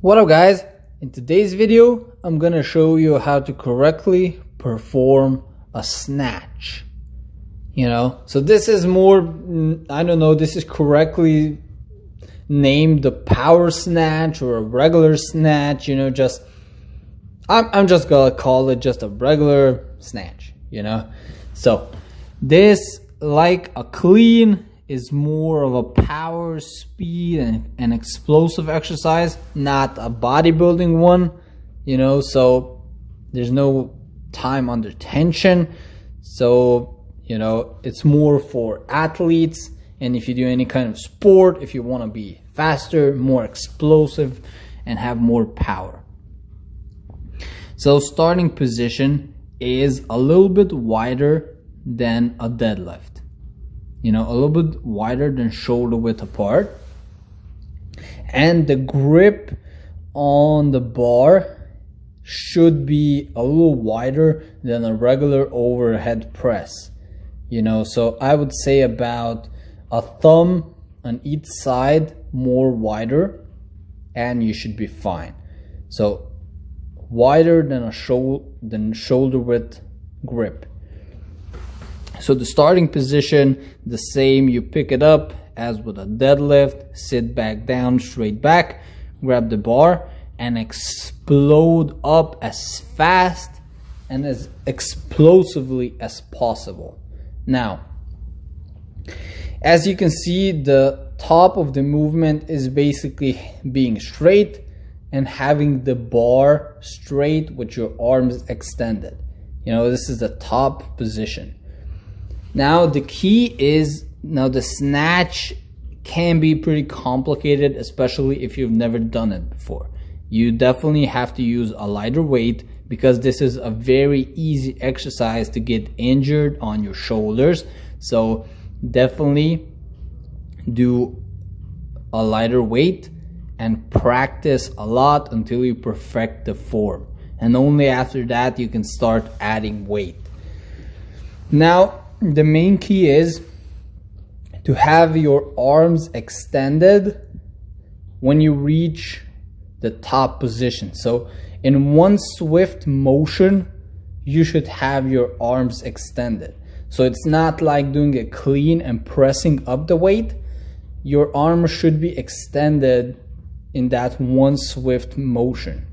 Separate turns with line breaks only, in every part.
What up guys, in today's video I'm gonna show you how to correctly perform a snatch. So this is more, this is correctly named the power snatch or a regular snatch, I'm just gonna call it just a regular snatch, So this, like a clean, is more of a power, speed, and explosive exercise, not a bodybuilding one, so there's no time under tension. So, it's more for athletes, and if you do any kind of sport, if you want to be faster, more explosive, and have more power. So starting position is a little bit wider than a deadlift. A little bit wider than shoulder width apart. And the grip on the bar should be a little wider than a regular overhead press. So I would say about a thumb on each side more wider, and you should be fine. So wider than shoulder width grip. So the starting position, the same, you pick it up as with a deadlift, sit back down, straight back, grab the bar and explode up as fast and as explosively as possible. Now, as you can see, the top of the movement is basically being straight and having the bar straight with your arms extended. This is the top position. Now the key is, the snatch can be pretty complicated, especially if you've never done it before. You definitely have to use a lighter weight because this is a very easy exercise to get injured on your shoulders. So definitely do a lighter weight and practice a lot until you perfect the form. And only after that you can start adding weight. Now, the main key is to have your arms extended when you reach the top position. So in one swift motion, you should have your arms extended. So it's not like doing a clean and pressing up the weight. Your arms should be extended in that one swift motion.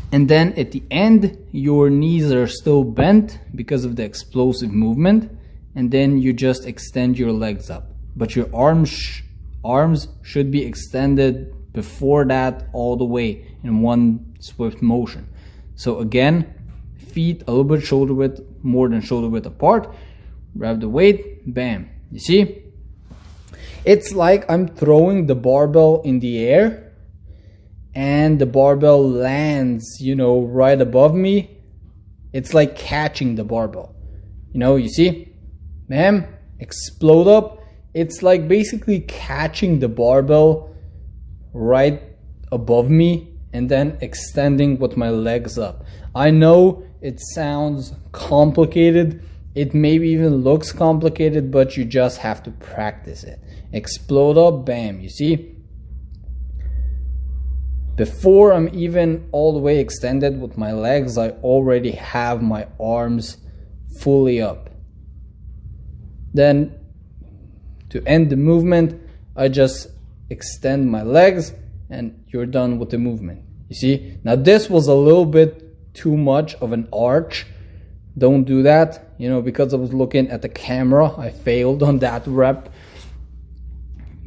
And then at the end, your knees are still bent because of the explosive movement. And then you just extend your legs up. But your arms should be extended before that all the way in one swift motion. So again, feet a little bit shoulder width, more than shoulder width apart. Grab the weight, bam. You see? It's like I'm throwing the barbell in the air and the barbell lands, right above me. It's like catching the barbell. You see? Bam, explode up. It's like basically catching the barbell right above me and then extending with my legs up. I know it sounds complicated. It maybe even looks complicated, but you just have to practice it. Explode up, bam, you see? Before I'm even all the way extended with my legs, I already have my arms fully up. Then to end the movement, I just extend my legs and you're done with the movement. You see? Now this was a little bit too much of an arch. Don't do that, because I was looking at the camera. I failed on that rep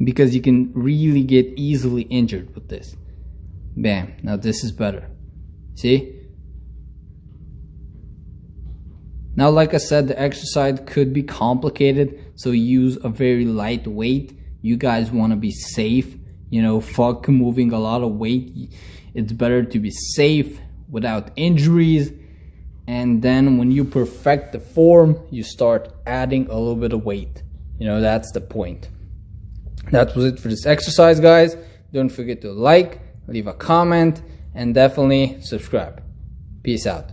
because you can really get easily injured with this. Bam, now this is better. See? Now, like I said, the exercise could be complicated, so use a very light weight. You guys want to be safe, fuck moving a lot of weight. It's better to be safe without injuries. And then when you perfect the form, you start adding a little bit of weight. That's the point. That was it for this exercise, guys. Don't forget to like, leave a comment, and definitely subscribe. Peace out.